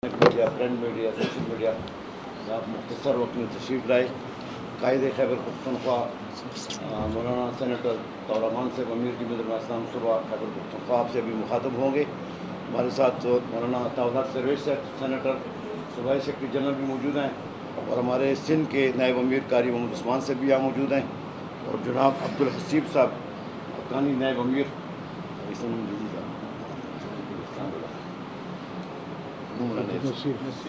Media, print media, social media میں آپ مختصر وقت میں تشریف لائے. قائد خیبر پختونخوا مولانا سینیٹر طورمان صاحب امیر کی مدرمہ اسلام صبح خیبر پختونخوا آپ سے ابھی مخاطب ہوں گے. ہمارے ساتھ مولانا عطاءالحق سرویش صاحب سینیٹر صوبائی سیکرٹری جنرل بھی موجود ہیں، اور ہمارے سندھ کے نائب امیر قاری محمد عثمان صاحب بھی یہاں موجود ہیں، اور جناب عبدالحسیب صاحب حقانی نائب امیر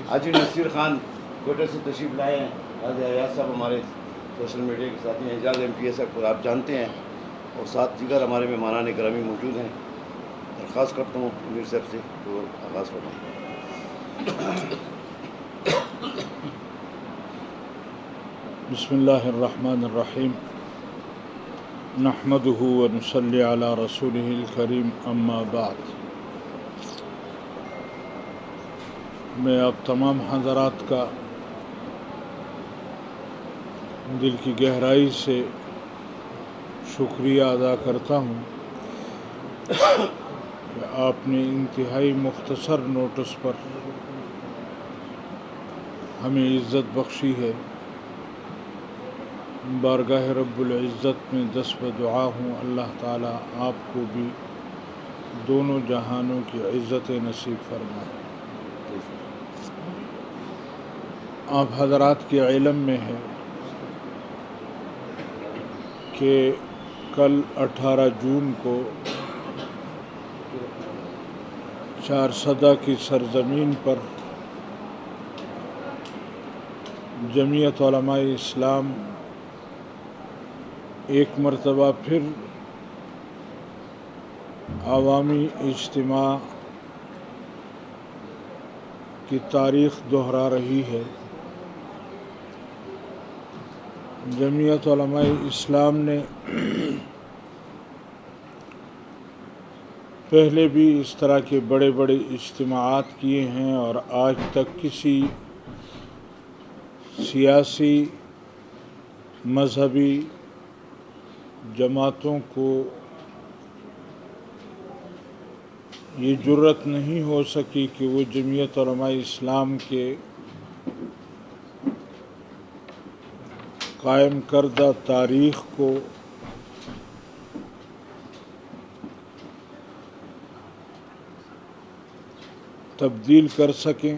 حاجی نصیر خان کوئٹہ سے تشریف لائے ہیں. حاجی ایاز صاحب ہمارے سوشل میڈیا کے ساتھی ہیں. اعجاز MPA صاحب کو آپ جانتے ہیں، اور ساتھ دیگر ہمارے مہمانان گرامی موجود ہیں. درخواست کرتا ہوں امیر صاحب سے تو آغاز فرمائیں. بسم اللہ الرحمن الرحیم. نحمدہ ونصلی علی رسولہ الکریم، اما بعد. میں آپ تمام حضرات کا دل کی گہرائی سے شکریہ ادا کرتا ہوں کہ آپ نے انتہائی مختصر نوٹس پر ہمیں عزت بخشی ہے. بارگاہ رب العزت میں دست دعا ہوں اللہ تعالیٰ آپ کو بھی دونوں جہانوں کی عزت نصیب فرمائے. آپ حضرات کے علم میں ہے کہ کل 18 جون کو چارسدہ کی سرزمین پر جمعیت علماء اسلام ایک مرتبہ پھر عوامی اجتماع کی تاریخ دہرا رہی ہے. جمعیت علماء اسلام نے پہلے بھی اس طرح کے بڑے بڑے اجتماعات کیے ہیں، اور آج تک کسی سیاسی مذہبی جماعتوں کو یہ جرأت نہیں ہو سکی کہ وہ جمعیت علماء اسلام کے قائم کردہ تاریخ کو تبدیل کر سکیں.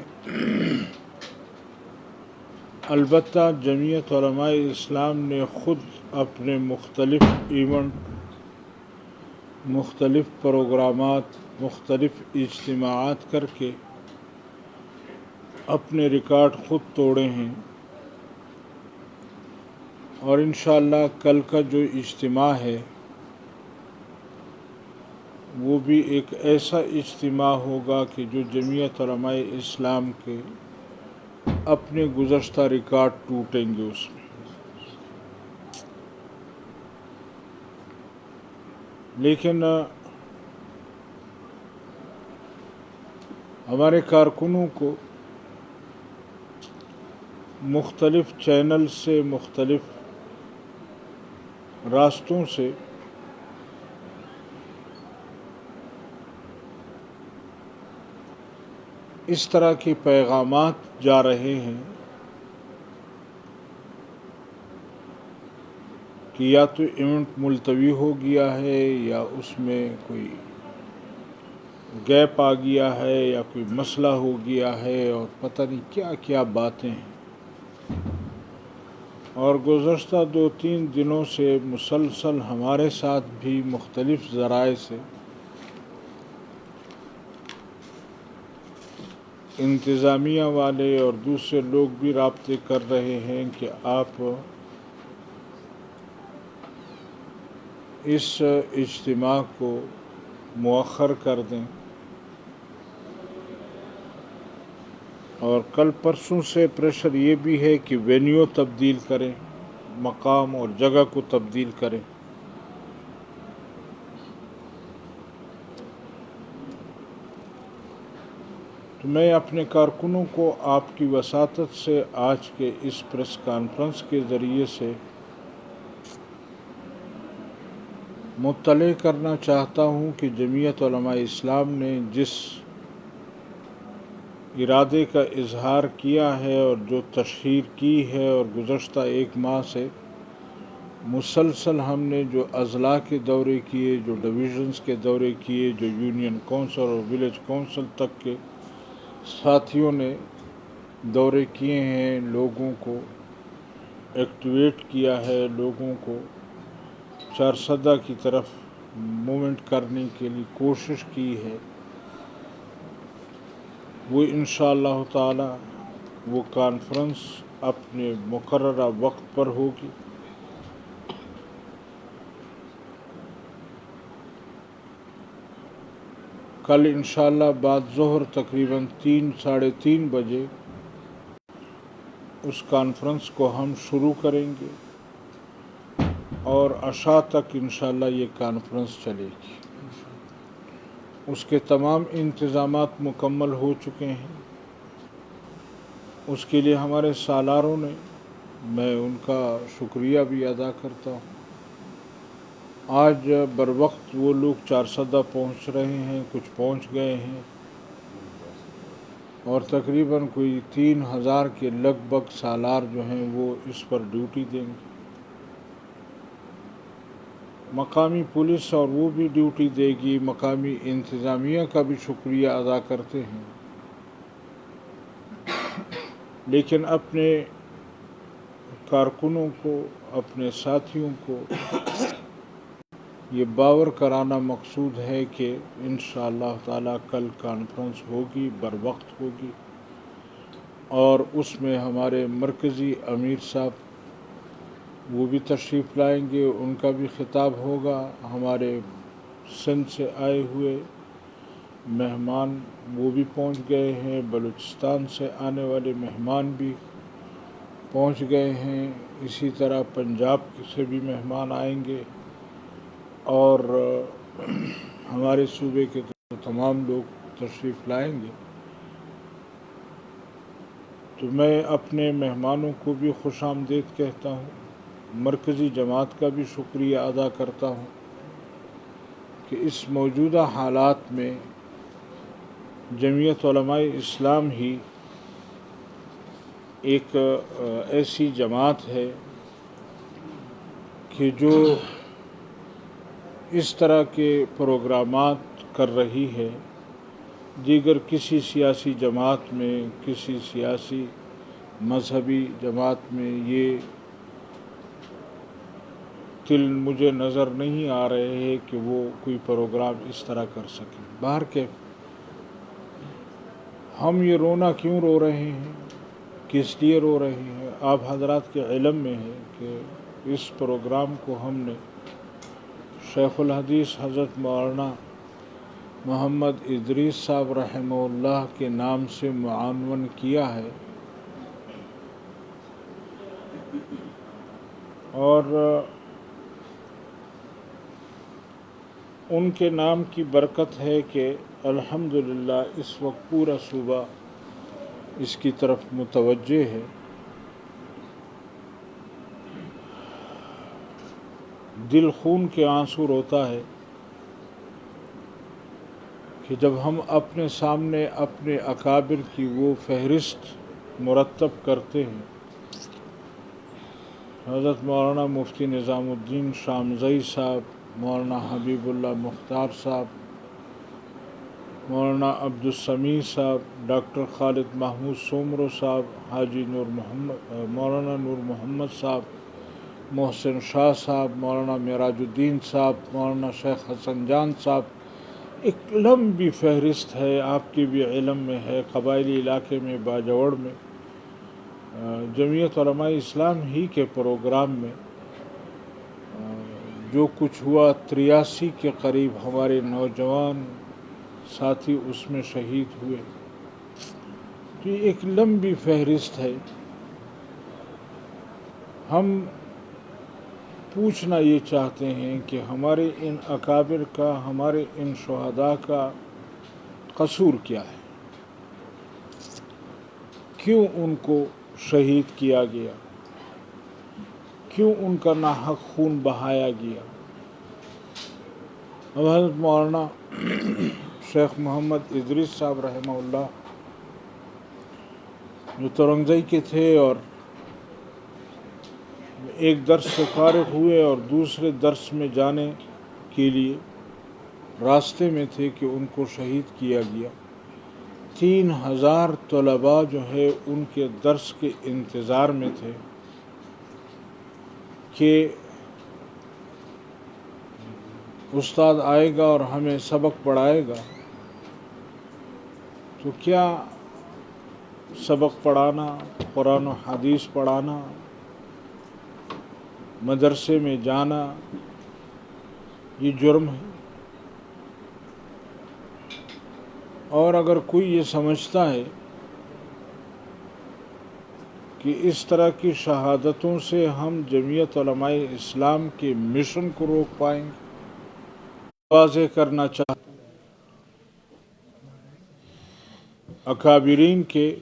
البتہ جمعیت علماء اسلام نے خود اپنے مختلف ایونٹ، مختلف پروگرامات، مختلف اجتماعات کر کے اپنے ریکارڈ خود توڑے ہیں، اور انشاءاللہ کل کا جو اجتماع ہے وہ بھی ایک ایسا اجتماع ہوگا کہ جو جمعیت علماء اسلام کے اپنے گزشتہ ریکارڈ ٹوٹیں گے اس میں. لیکن ہمارے کارکنوں کو مختلف چینل سے، مختلف راستوں سے اس طرح کے پیغامات جا رہے ہیں کہ یا تو ایونٹ ملتوی ہو گیا ہے، یا اس میں کوئی گیپ آ گیا ہے، یا کوئی مسئلہ ہو گیا ہے، اور پتہ نہیں کیا کیا باتیں ہیں. اور گزشتہ 2-3 دنوں سے مسلسل ہمارے ساتھ بھی مختلف ذرائع سے انتظامیہ والے اور دوسرے لوگ بھی رابطے کر رہے ہیں کہ آپ اس اجتماع کو مؤخر کر دیں. اور کل پرسوں سے پریشر یہ بھی ہے کہ وینیو تبدیل کریں، مقام اور جگہ کو تبدیل کریں. تو میں اپنے کارکنوں کو آپ کی وساطت سے آج کے اس پریس کانفرنس کے ذریعے سے مطلع کرنا چاہتا ہوں کہ جمعیت علماء اسلام نے جس ارادے کا اظہار کیا ہے اور جو تشہیر کی ہے، اور گزشتہ ایک ماہ سے مسلسل ہم نے جو اضلاع کے دورے کیے، جو ڈویژنز کے دورے کیے، جو یونین کونسل اور ولیج کونسل تک کے ساتھیوں نے دورے کیے ہیں، لوگوں کو ایکٹیویٹ کیا ہے، لوگوں کو چارسدہ کی طرف موومنٹ کرنے کے لیے کوشش کی ہے، وہ انشاءاللہ تعالی وہ کانفرنس اپنے مقررہ وقت پر ہوگی۔ کل انشاءاللہ بعد ظہر تقریباً 3 – 3:30 بجے اس کانفرنس کو ہم شروع کریں گے اور عشاء تک انشاءاللہ یہ کانفرنس چلے گی۔ اس کے تمام انتظامات مکمل ہو چکے ہیں۔ اس کے لیے ہمارے سالاروں نے، میں ان کا شکریہ بھی ادا کرتا ہوں۔ آج بروقت وہ لوگ چارسدہ پہنچ رہے ہیں، کچھ پہنچ گئے ہیں، اور تقریباً کوئی 3000 کے لگ بھگ سالار جو ہیں وہ اس پر ڈیوٹی دیں گے۔ مقامی پولیس اور وہ بھی ڈیوٹی دے گی، مقامی انتظامیہ کا بھی شکریہ ادا کرتے ہیں، لیکن اپنے کارکنوں کو، اپنے ساتھیوں کو یہ باور کرانا مقصود ہے کہ انشاءاللہ تعالی کل کانفرنس ہوگی، بروقت ہوگی، اور اس میں ہمارے مرکزی امیر صاحب وہ بھی تشریف لائیں گے، ان کا بھی خطاب ہوگا، ہمارے سندھ سے آئے ہوئے مہمان وہ بھی پہنچ گئے ہیں، بلوچستان سے آنے والے مہمان بھی پہنچ گئے ہیں، اسی طرح پنجاب سے بھی مہمان آئیں گے، اور ہمارے صوبے کے تو تمام لوگ تشریف لائیں گے۔ تو میں اپنے مہمانوں کو بھی خوش آمدید کہتا ہوں، مرکزی جماعت کا بھی شکریہ ادا کرتا ہوں کہ اس موجودہ حالات میں جمعیت علماء اسلام ہی ایک ایسی جماعت ہے کہ جو اس طرح کے پروگرامات کر رہی ہے۔ دیگر کسی سیاسی جماعت میں، کسی سیاسی مذہبی جماعت میں یہ مجھے نظر نہیں آ رہے ہیں کہ وہ کوئی پروگرام اس طرح کر سکیں۔ باہر کے ہم یہ رونا کیوں رو رہے ہیں، کس لیے رو رہے ہیں، آپ حضرات کے علم میں ہے کہ اس پروگرام کو ہم نے شیخ الحدیث حضرت مولانا محمد ادریس صاحب رحمہ اللہ کے نام سے معنون کیا ہے، اور ان کے نام کی برکت ہے کہ الحمدللہ اس وقت پورا صوبہ اس کی طرف متوجہ ہے۔ دل خون کے آنسو روتا ہے کہ جب ہم اپنے سامنے اپنے اکابر کی وہ فہرست مرتب کرتے ہیں، حضرت مولانا مفتی نظام الدین شامزئی صاحب، مولانا حبیب اللہ مختار صاحب، مولانا عبدالسمیع صاحب، ڈاکٹر خالد محمود سومرو صاحب، حاجی مولانا نور محمد صاحب، محسن شاہ صاحب، مولانا معراج الدین صاحب، مولانا شیخ حسن جان صاحب، ایک لمبی فہرست ہے، آپ کے بھی علم میں ہے۔ قبائلی علاقے میں، باجوڑ میں جمعیت علماء اسلام ہی کے پروگرام میں جو کچھ ہوا، 83 کے قریب ہمارے نوجوان ساتھی اس میں شہید ہوئے، تو یہ ایک لمبی فہرست ہے۔ ہم پوچھنا یہ چاہتے ہیں کہ ہمارے ان اکابر کا، ہمارے ان شہداء کا قصور کیا ہے، کیوں ان کو شہید کیا گیا، کیوں ان کا ناحق خون بہایا گیا۔ اب حضرت مولانا شیخ محمد ادریس صاحب رحمہ اللہ جو تورنگزئی کے تھے اور ایک درس سے فارغ ہوئے اور دوسرے درس میں جانے کے لیے راستے میں تھے کہ ان کو شہید کیا گیا۔ 3000 طلباء جو ہے ان کے درس کے انتظار میں تھے کہ استاد آئے گا اور ہمیں سبق پڑھائے گا۔ تو کیا سبق پڑھانا، قرآن و حدیث پڑھانا، مدرسے میں جانا، یہ جرم ہے؟ اور اگر کوئی یہ سمجھتا ہے کہ اس طرح کی شہادتوں سے ہم جمعیت علماء اسلام کے مشن کو روک پائیں گے، واضح کرنا چاہتا اکابرین کے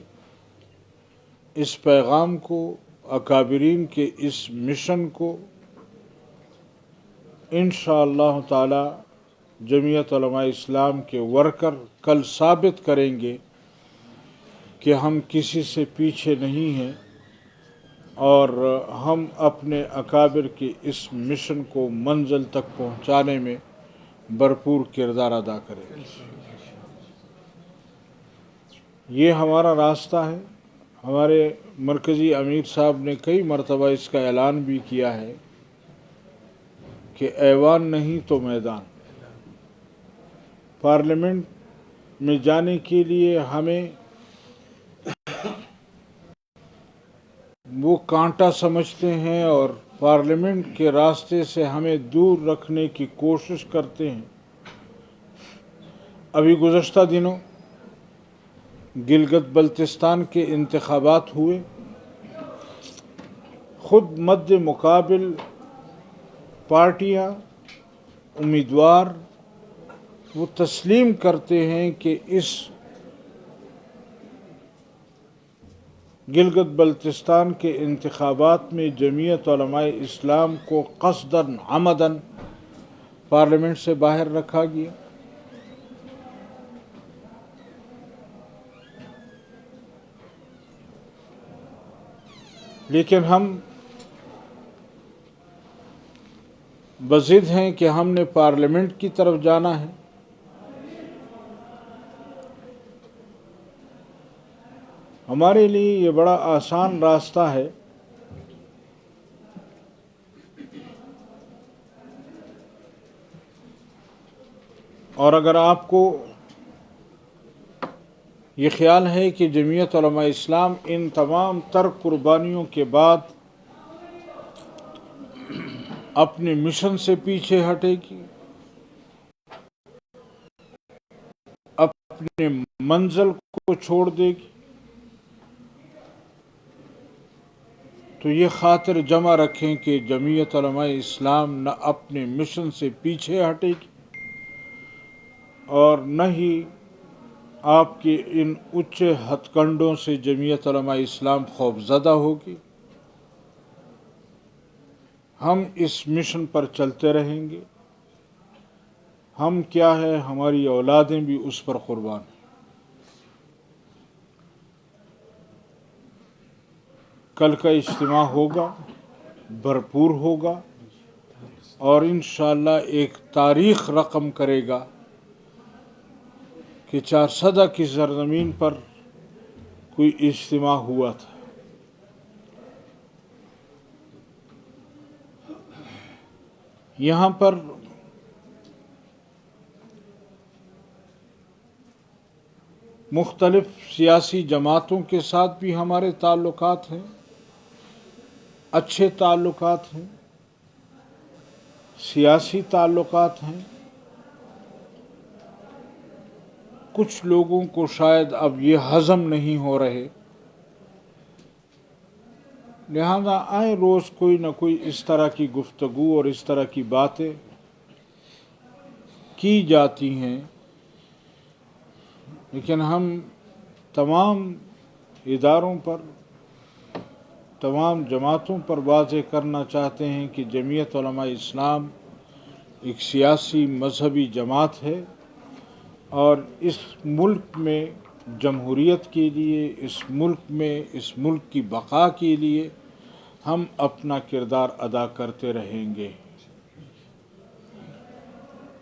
اس پیغام کو، اکابرین کے اس مشن کو انشاءاللہ تعالی جمعیت علماء اسلام کے ورکر کل ثابت کریں گے کہ ہم کسی سے پیچھے نہیں ہیں اور ہم اپنے اکابر کے اس مشن کو منزل تک پہنچانے میں بھرپور کردار ادا کریں گے۔ یہ ہمارا راستہ ہے۔ ہمارے مرکزی امیر صاحب نے کئی مرتبہ اس کا اعلان بھی کیا ہے کہ ایوان نہیں تو میدان۔ پارلیمنٹ میں جانے کے لیے ہمیں وہ کانٹا سمجھتے ہیں اور پارلیمنٹ کے راستے سے ہمیں دور رکھنے کی کوشش کرتے ہیں۔ ابھی گزشتہ دنوں گلگت بلتستان کے انتخابات ہوئے، خود مد مقابل پارٹیاں، امیدوار وہ تسلیم کرتے ہیں کہ اس گلگت بلتستان کے انتخابات میں جمعیت علماء اسلام کو قصداً عمداً پارلیمنٹ سے باہر رکھا گیا۔ لیکن ہم بضد ہیں کہ ہم نے پارلیمنٹ کی طرف جانا ہے۔ ہمارے لیے یہ بڑا آسان راستہ ہے۔ اور اگر آپ کو یہ خیال ہے کہ جمعیت علماء اسلام ان تمام تر قربانیوں کے بعد اپنے مشن سے پیچھے ہٹے گی، اپنے منزل کو چھوڑ دے گی، تو یہ خاطر جمع رکھیں کہ جمعیت علماء اسلام نہ اپنے مشن سے پیچھے ہٹے گی اور نہ ہی آپ کے ان اونچے ہتھ کنڈوں سے جمعیت علماء اسلام خوفزدہ ہوگی۔ ہم اس مشن پر چلتے رہیں گے۔ ہم کیا ہے، ہماری اولادیں بھی اس پر قربان ہیں۔ کل کا اجتماع ہوگا، بھرپور ہوگا اور انشاءاللہ ایک تاریخ رقم کرے گا کہ 4صدہ کی سرزمین پر کوئی اجتماع ہوا تھا۔ یہاں پر مختلف سیاسی جماعتوں کے ساتھ بھی ہمارے تعلقات ہیں، اچھے تعلقات ہیں، سیاسی تعلقات ہیں۔ کچھ لوگوں کو شاید اب یہ ہضم نہیں ہو رہے، لہذا آئے روز کوئی نہ کوئی اس طرح کی گفتگو اور اس طرح کی باتیں کی جاتی ہیں، لیکن ہم تمام اداروں پر، تمام جماعتوں پر واضح کرنا چاہتے ہیں کہ جمعیت علماء اسلام ایک سیاسی مذہبی جماعت ہے اور اس ملک میں جمہوریت کے لیے، اس ملک میں، اس ملک کی بقا کے لیے ہم اپنا کردار ادا کرتے رہیں گے۔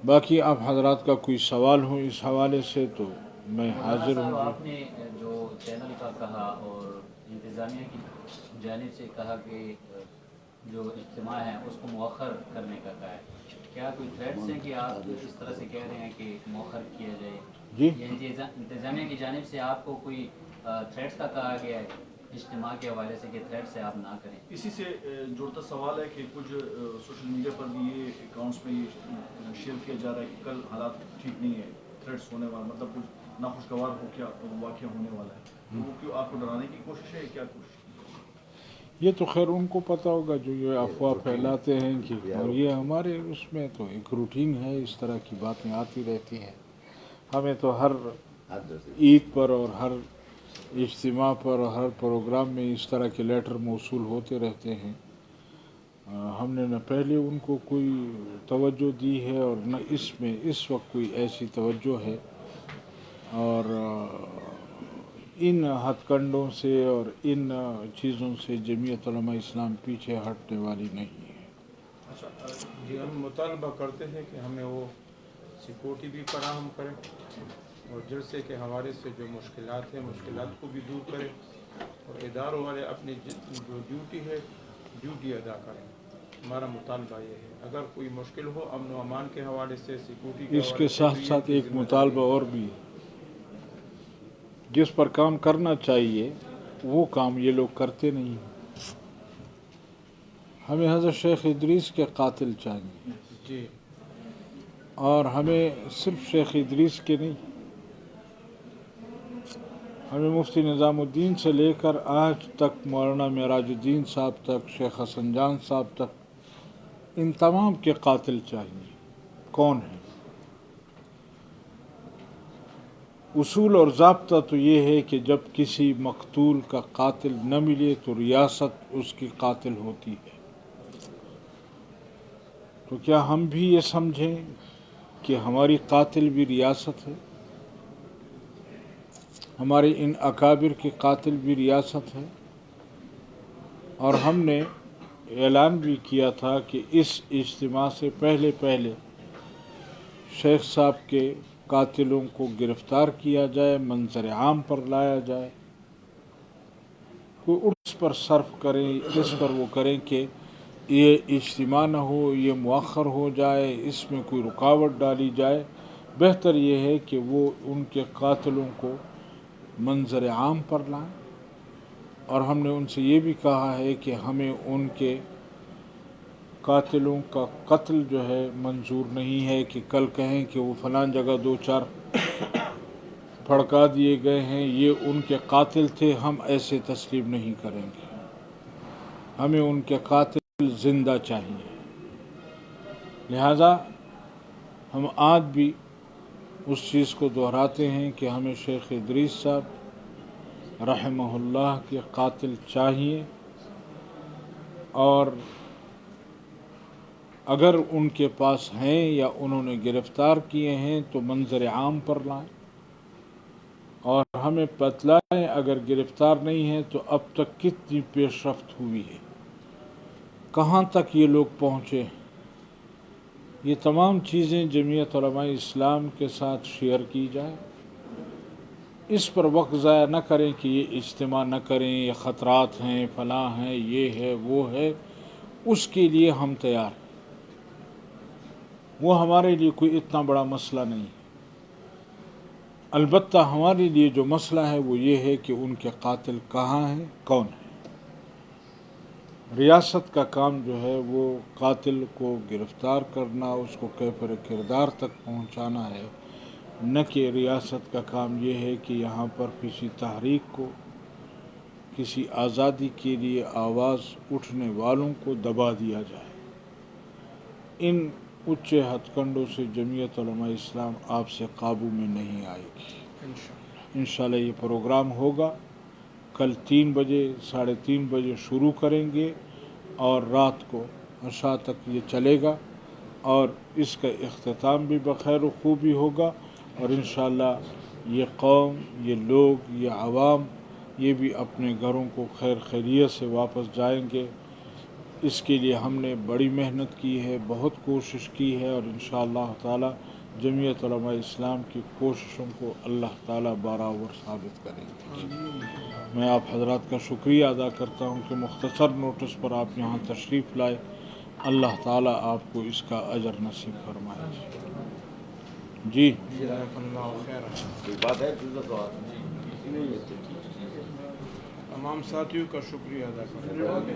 باقی آپ حضرات کا کوئی سوال ہو اس حوالے سے تو میں حاضر مولانا ہوں۔ صاحب، آپ نے جو چینل کا کہا اور انتظامیہ کی جانب سے کہا کہ جو اجتماع ہے اس کو مؤخر کرنے کا کہا ہے، کیا کوئی تھریٹس ہیں کہ آپ اس طرح سے کہہ رہے ہیں کہ مؤخر کیا جائے؟ جی یا انتظامیہ کی جانب سے آپ کو کوئی تھریٹس کا کہا گیا ہے اجتماع کے حوالے سے کہ تھریٹ سے آپ نہ کریں؟ اسی سے جڑتا سوال ہے کہ کچھ سوشل میڈیا پر بھی یہ اکاؤنٹس میں یہ شیئر کیا جا رہا ہے کہ کل حالات ٹھیک نہیں ہے، تھریٹس ہونے والا، مطلب کچھ ناخوشگوار واقعہ ہونے والا ہے، تو وہ کیوں آپ کو ڈرانے کی کوشش ہے، کیا کوشش؟ یہ تو خیر ان کو پتہ ہوگا جو یہ افواہ پھیلاتے ہیں کہ، اور یہ ہمارے اس میں تو ایک روٹین ہے، اس طرح کی باتیں آتی رہتی ہیں۔ ہمیں تو ہر عید پر اور ہر اجتماع پر اور ہر پروگرام میں اس طرح کے لیٹر موصول ہوتے رہتے ہیں۔ ہم نے نہ پہلے ان کو کوئی توجہ دی ہے اور نہ اس میں اس وقت کوئی ایسی توجہ ہے، اور ان ہتھ کنڈوں سے اور ان چیزوں سے جمعیت علماء اسلام پیچھے ہٹنے والی نہیں ہے۔ اچھا جی، ہم مطالبہ کرتے ہیں کہ ہمیں وہ سیکورٹی بھی فراہم کریں اور جلسے کے حوالے سے جو مشکلات ہیں مشکلات کو بھی دور کریں، اور اداروں والے اپنی جو ڈیوٹی ہے ڈیوٹی ادا کریں۔ ہمارا مطالبہ یہ ہے، اگر کوئی مشکل ہو امن و امان کے حوالے سے، سیکورٹی کے اس حوالے کے سے، ساتھ تو یہ ساتھ ان کی ایک ذمہ داری مطالبہ ہے۔ اور بھی ہے، جس پر کام کرنا چاہیے وہ کام یہ لوگ کرتے نہیں ہیں۔ ہمیں حضرت شیخ ادریس کے قاتل چاہیے، جی اور ہمیں صرف شیخ ادریس کے نہیں، ہمیں مفتی نظام الدین سے لے کر آج تک مولانا معراج الدین صاحب تک، شیخ حسن جان صاحب تک، ان تمام کے قاتل چاہیے۔ کون ہیں؟ اصول اور ضابطہ تو یہ ہے کہ جب کسی مقتول کا قاتل نہ ملے تو ریاست اس کی قاتل ہوتی ہے۔ تو کیا ہم بھی یہ سمجھیں کہ ہماری قاتل بھی ریاست ہے، ہمارے ان اکابر کے قاتل بھی ریاست ہے؟ اور ہم نے اعلان بھی کیا تھا کہ اس اجتماع سے پہلے شیخ صاحب کے قاتلوں کو گرفتار کیا جائے، منظر عام پر لایا جائے، کوئی اس پر صرف کریں، اس پر وہ کریں کہ یہ اجتماع نہ ہو، یہ مؤخر ہو جائے، اس میں کوئی رکاوٹ ڈالی جائے۔ بہتر یہ ہے کہ وہ ان کے قاتلوں کو منظر عام پر لائیں، اور ہم نے ان سے یہ بھی کہا ہے کہ ہمیں ان کے قاتلوں کا قتل جو ہے منظور نہیں ہے، کہ کل کہیں کہ وہ فلاں جگہ دو چار پھڑکا دیے گئے ہیں، یہ ان کے قاتل تھے، ہم ایسے تسلیم نہیں کریں گے۔ ہمیں ان کے قاتل زندہ چاہیے۔ لہذا ہم آج بھی اس چیز کو دہراتے ہیں کہ ہمیں شیخ ادریس صاحب رحمہ اللہ کے قاتل چاہیے، اور اگر ان کے پاس ہیں یا انہوں نے گرفتار کیے ہیں تو منظر عام پر لائیں، اور ہمیں بتلائیں اگر گرفتار نہیں ہیں تو اب تک کتنی پیش رفت ہوئی ہے، کہاں تک یہ لوگ پہنچے ہیں۔ یہ تمام چیزیں جمعیت علماء اسلام کے ساتھ شیئر کی جائیں، اس پر وقت ضائع نہ کریں کہ یہ اجتماع نہ کریں، یہ خطرات ہیں، فلاں ہیں، یہ ہے، وہ ہے۔ اس کے لیے ہم تیار ہیں، وہ ہمارے لیے کوئی اتنا بڑا مسئلہ نہیں ہے۔ البتہ ہمارے لیے جو مسئلہ ہے وہ یہ ہے کہ ان کے قاتل کہاں ہیں، کون ہیں۔ ریاست کا کام جو ہے وہ قاتل کو گرفتار کرنا، اس کو کیفر کردار تک پہنچانا ہے، نہ کہ ریاست کا کام یہ ہے کہ یہاں پر کسی تحریک کو، کسی آزادی کے لیے آواز اٹھنے والوں کو دبا دیا جائے۔ ان اونچے ہتھ کنڈوں سے جمعیت علماء اسلام آپ سے قابو میں نہیں آئے گی۔ انشاءاللہ یہ پروگرام ہوگا کل 3 بجے، 3:30 بجے شروع کریں گے، اور رات کو عشاء تک یہ چلے گا، اور اس کا اختتام بھی بخیر و خوبی ہوگا، اور انشاءاللہ یہ قوم، یہ لوگ، یہ عوام، یہ بھی اپنے گھروں کو خیر خیریت سے واپس جائیں گے۔ اس کے لیے ہم نے بڑی محنت کی ہے، بہت کوشش کی ہے، اور انشاءاللہ تعالی جمعیت علماء اسلام کی کوششوں کو اللہ تعالی برابر ثابت کریں گے۔ میں آپ حضرات کا شکریہ ادا کرتا ہوں کہ مختصر نوٹس پر آپ یہاں تشریف لائے۔ اللہ تعالی آپ کو اس کا اجر نصیب فرمائے۔ جی جزاک اللہ خیر۔ کوئی بات ہے پھر تو تمام ساتھیوں کا شکریہ ادا کرتا ہوں۔